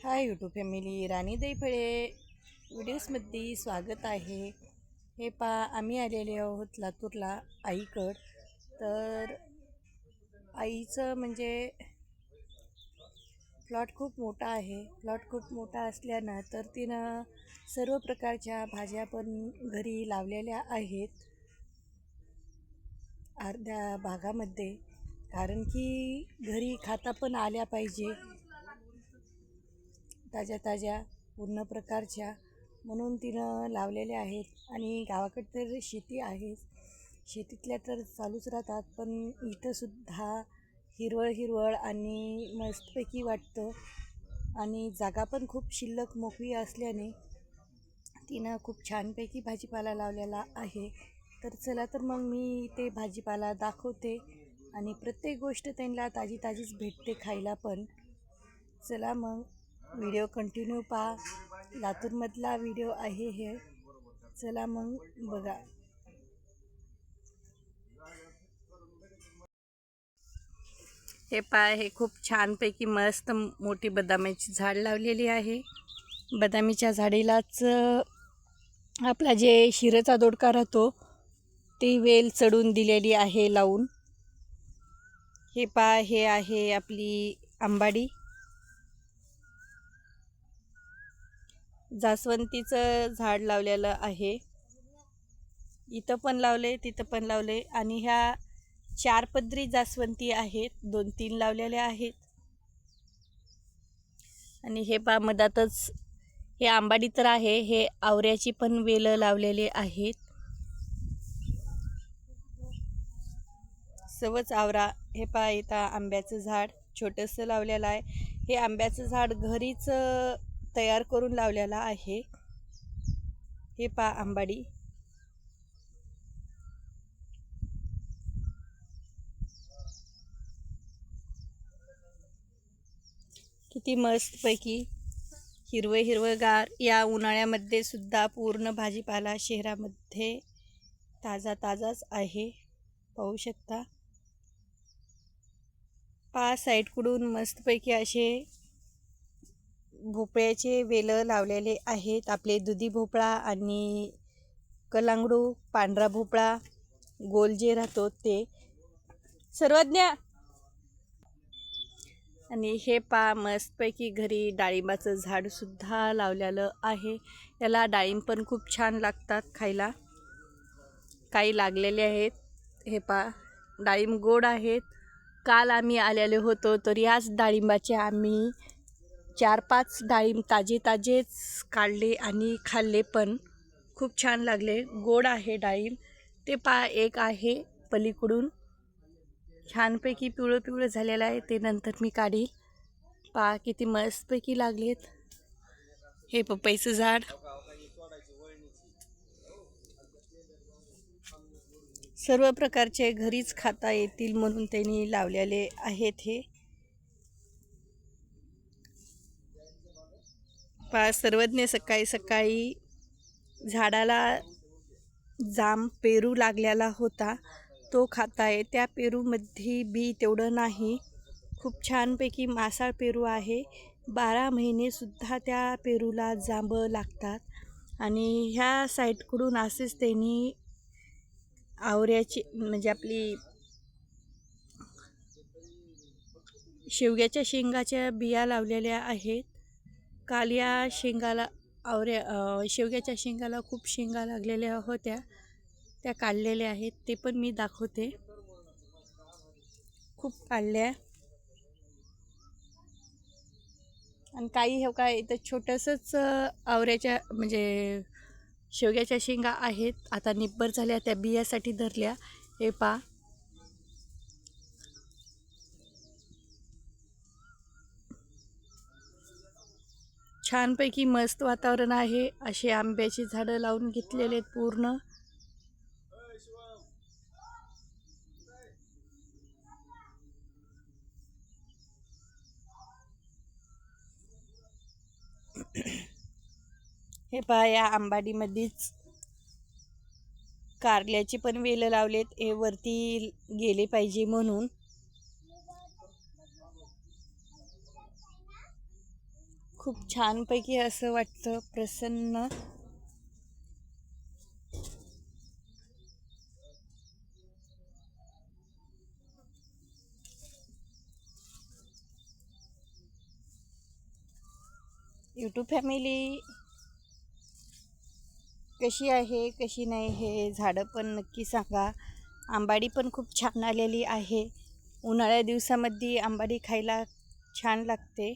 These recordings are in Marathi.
हाय यूट्यूब फॅमिली, राणी दैफळे व्हिडिओजमध्ये स्वागत आहे. हे आम्ही आलेले आहोत लातूरला आईकडं. तर आईचं म्हणजे प्लॉट खूप मोठा आहे. प्लॉट खूप मोठा असल्यानं तर तिनं सर्व प्रकारच्या भाज्या पण घरी लावलेल्या आहेत अर्ध्या भागामध्ये, कारण की घरी खाता पण आल्या पाहिजे ताज्या ताज्या पूर्ण प्रकारच्या, म्हणून तिनं लावलेल्या आहेत. आणि गावाकडे तर शेती आहे, शेतीतल्या तर चालूच राहतात, पण इथंसुद्धा हिरवळ हिरवळ आणि मस्तपैकी वाटतं. आणि जागा पण खूप शिल्लक मोकळी असल्याने तिनं खूप छानपैकी भाजीपाला लावलेला आहे. तर चला तर मग मी ते भाजीपाला दाखवते आणि प्रत्येक गोष्ट त्यांना ताजी ताजीच भेटते खायला पण. चला मग व्हिडिओ कंटिन्यू पहा. लातूरमधला व्हिडिओ आहे हे. चला मग बघा. हे खूप छानपैकी मस्त मोठी बदामाची झाड लावलेली आहे. बदामीच्या झाडीलाच आपला जे शिरेचा दोडका राहतो ती वेल चढून दिलेली आहे लावून. हे आहे आपली आंबाडी. जास्वंदीचं झाड लावलेलं आहे, इथं पण लावले तिथं पण लावले. आणि ह्या 4 पदरी जास्वंदी आहेत, 2-3 लावलेल्या आहेत. आणि हे मधातच हे आंबाडी तर आहे, हे आवऱ्याची पण वेलं लावलेले आहेत. सवच आवरा. हे इथं आंब्याचं झाड छोटंसं लावलेलं आहे. हे आंब्याचं झाड घरीच तयार करून लावलेलं आहे. हे आंबाडी. किती मस्तपैकी हिरवंगार. या उन्हाळ्यामध्ये सुद्धा पूर्ण भाजीपाला शहरामध्ये ताजाच आहे, पाहू शकता. साईडकडून मस्तपैकी असे भोपळ्याचे वेलं लावलेले आहेत. आपले दुधी भोपळा आणि कलांगडू, पांढरा भोपळा, गोल जे राहतो ते सर्वज्ञ. आणि हे मस्तपैकी घरी डाळिंबाचं झाडसुद्धा लावलेलं आहे. याला डाळिंब पण खूप छान लागतात खायला. काही लागलेले आहेत. हे डाळिंब गोड आहेत. काल आम्ही आलेले होतो तर याच डाळिंबाचे आम्ही 4-5 डाळिंब ताजेच काढले आणि खाल्ले, पण खूप छान लागले. गोड आहे डाळिंब. ते एक आहे पलीकडून छानपैकी पिवळं झालेलं आहे, ते नंतर मी काढील. किती मस्तपैकी लागलेत. हे पपईचं झाड. सर्व प्रकारचे घरीच खाता येतील म्हणून त्यांनी लावलेले आहेत. हे सर्वज्ञ सकाळी झाडाला जाम पेरू लागलेला होता, तो खाताय. त्या पेरूमध्ये बी तेवढं नाही, खूप छानपैकी मासाळ पेरू आहे. 12 महिनेसुद्धा त्या पेरूला जांभळं लागतात. आणि ह्या साईडकडून असेच त्यांनी आवऱ्याची म्हणजे आपली शेवग्याच्या शेंगाच्या बिया लावलेल्या आहेत. काल या शेंगाला शेवग्याच्या शेंगाला खूप शेंगा लागलेल्या होत्या, त्या काढलेल्या आहेत. ते पण मी दाखवते. खूप काढल्या. आणि काही हे इथं छोटंसंच आवऱ्याच्या म्हणजे शेवग्याच्या शेंगा आहेत, आता निब्बर झाल्या, त्या बियासाठी धरल्या. हे छानपैकी मस्त वातावरण आहे. असे आंब्याची झाडं लावून घेतलेले आहेत पूर्ण. हे या आंबाडीमध्येच कारल्याची पण वेलं लावलेत, हे वरती गेले पाहिजे म्हणून. खूप छानपैकी असं वाटतं, प्रसन्न. यूट्यूब फॅमिली कशी आहे कशी नाही हे झाडं पण नक्की सांगा. आंबाडी पण खूप छान आलेली आहे. उन्हाळ्या दिवसामध्ये आंबाडी खायला छान लागते.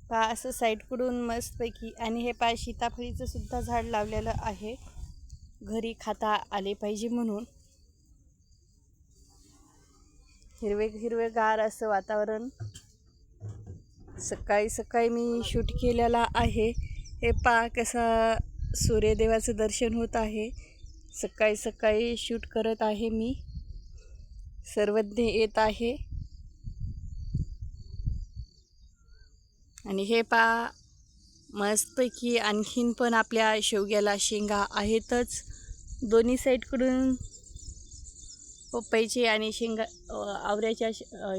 पहा असं साईडकडून मस्तपैकी. आणि हे पहा सीताफळीचं सुद्धा झाड लावलेलं आहे, घरी खाता आले पाहिजे म्हणून. हिरवेगार असं वातावरण. सकाळी सकाळी मी शूट केलेला आहे. हे पहा कसा सूर्यदेवाचं दर्शन होत आहे. सकाळी सकाळी शूट करत आहे मी. सर्वज्ञ येत आहे. आणि हे पहा मस्तपैकी आणखीन पण आपल्या शेवग्याला शेंगा आहेतच. दोन्ही साईडकडून पपईची आणि आवऱ्याच्या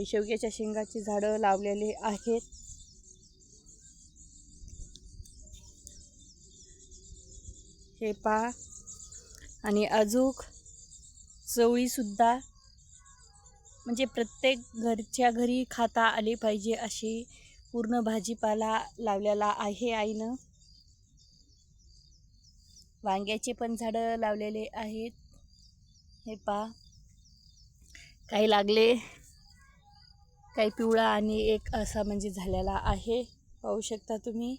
शेवग्याच्या शेंगाची झाडं लावलेली आहेत. हे पहा. आणि अजूक चवळीसुद्धा, म्हणजे प्रत्येक घरच्या घरी खाता आली पाहिजे अशी पूर्ण भाजीपाला लावलेला आहे आईनं. वांग्याचे पण झाडं लावलेले आहेत. हे पहा काही लागले, काही पिवळा आणि एक असा म्हणजे झालेला आहे, पाहू शकता तुम्ही.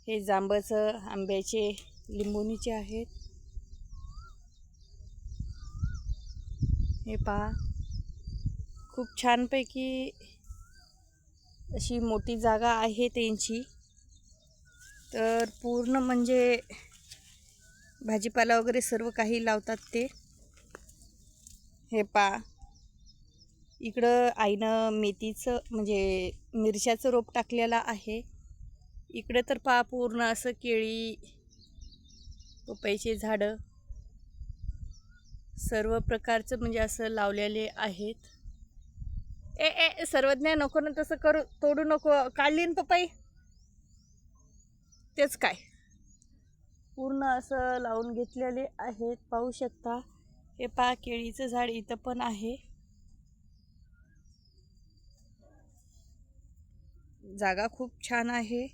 हे जांबाचं, आंब्याचे, लिंबोणीचे आहेत. हे पहा खूप छानपैकी अशी मोठी जागा आहे त्यांची. तर पूर्ण म्हणजे भाजीपाला वगैरे सर्व काही लावतात ते. हे पहा इकडं आईनं मेथीचं म्हणजे मिरच्याचं रोप टाकलेलं आहे. इकडं तर पहा पूर्ण असं केळी, पपईचे झाडं सर्व प्रकारचं म्हणजे असं लावलेले आहेत. सर्वज्ञ नको ना तसं करू, तोडू नको. काढली ना पपई, तेच काय पूर्ण असं लावून घेतलेले आहेत, पाहू शकता. हे पहा केळीचं झाड इथं पण आहे. जागा खूप छान आहे.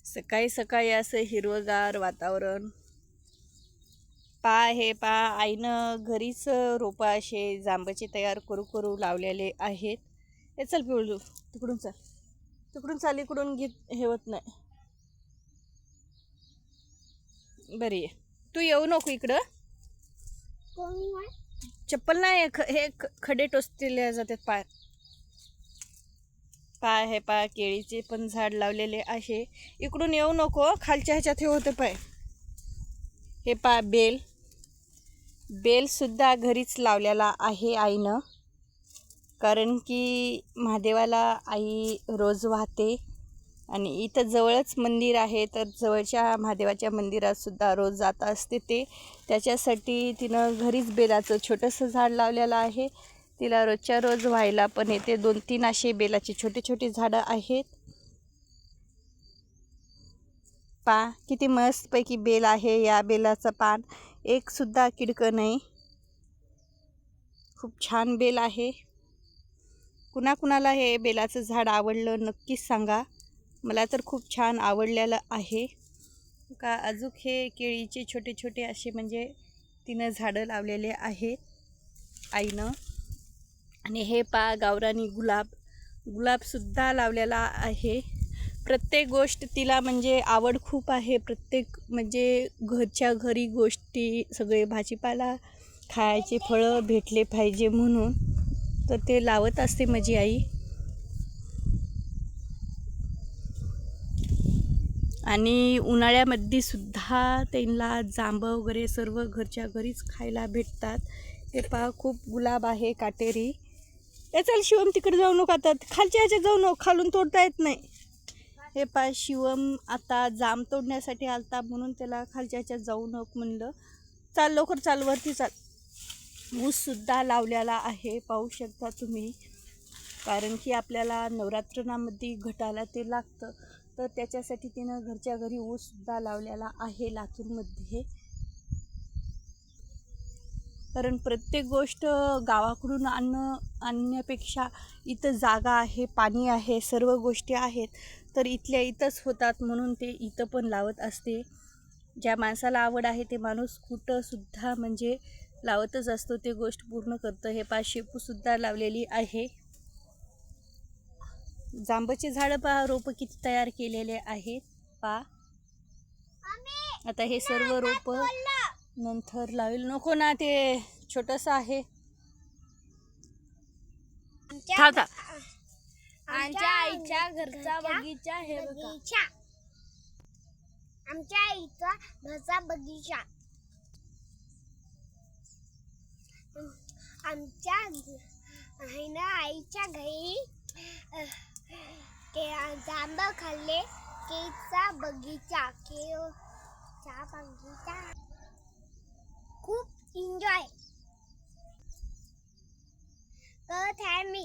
सकाळी सकाळी असं हिरवगार वातावरण. हे पहा आईनं घरीच रोपं असे जांबाचे तयार करू लावलेले आहेत. हे चल पिवळू, तिकडून चाल, इकडून घेत हे होत नाही. बरी आहे, तू येऊ नको इकडं. चप्पल नाही, हे खडे टोचले जातात पाय. हे पहा केळीचे पण झाड लावलेले आहे. इकडून येऊ नको, खालच्या ह्याच्यात हे होते पाय. हे पहा बेल सुद्धा घरीच लावलेला आहे आईनं. कारण की महादेवाला आई रोज वाहते. आणि इथं जवळच मंदिर आहे, तर जवळच्या महादेवाच्या मंदिरात सुद्धा रोज जात असते ते. त्याच्यासाठी तिनं घरीच बेलाचं छोटंसं झाड लावलेलं आहे. तिला रोजच्या रोज व्हायला पण येते. 2-3 असे बेलाचे छोटे छोटे झाडं आहेत. पहा किती मस्तपैकी बेल आहे. या बेलाचं पान एक सुद्धा किडकं नाही. खूप छान बेल आहे. कुणाकुणाला हे बेलाचं झाड आवडलं नक्कीच सांगा. मला तर खूप छान आवडलेलं आहे. का अजून हे केळीचे छोटे छोटे असे म्हणजे तिनं झाडं लावलेले आहेत आईनं. आणि हे पहा गावरानी गुलाबसुद्धा लावलेला आहे. प्रत्येक गोष्ट तिला म्हणजे आवड खूप आहे. प्रत्येक म्हणजे घरच्या घरी गोष्टी, सगळे भाजीपाला, खायचे फळं भेटले पाहिजे म्हणून तर ते लावत असते माझी आई. आणि उन्हाळ्यामध्ये सुद्धा त्यांना जांभं वगैरे सर्व घरच्या घरीच खायला भेटतात. हे पहा खूप गुलाब आहे काटेरी. चल शिवम तिकडे जाऊ नको, आता खालच्या ह्याच्यात जाऊ नको, खालून तोडता येत नाही. हे पाय शिवम आता जाम तोडण्यासाठी आलता, म्हणून त्याला खालच्या ह्याच्यात जाऊ नको म्हणलं. चाल लवकर चाल, वरती चाल. ऊससुद्धा लावलेला आहे, पाहू शकता तुम्ही. कारण की आपल्याला नवरात्रनामध्ये घटाला ते लागतं, तर त्याच्यासाठी तिनं घरच्या घरी ऊससुद्धा लावलेला आहे लातूरमध्ये. कारण प्रत्येक गोष्ट गावाकडून आणण्यापेक्षा इथं जागा आहे, पाणी आहे, सर्व गोष्टी आहेत, तर इथल्या इथंच होतात, म्हणून ते इथं पण लावत असते. ज्या माणसाला आवड आहे ते माणूस कुठंसुद्धा म्हणजे लावतच असतो, ते गोष्ट पूर्ण करतं. हे शेपूसुद्धा लावलेली आहे. जांबाचे झाडं पहा, रोपं किती तयार केलेले आहेत पहा. आता हे सर्व रोपं नंतर लावेल. नको ना, ते छोटंसं आहे. आमच्या आईच्या घरचा बगीचा हे बघा. आमच्या आईचा घरचा बगीचा. आमच्या आईच्या घरी जांब खाल्ले. केळीचा बगीचा. खूप एन्जॉय करत आहे मी.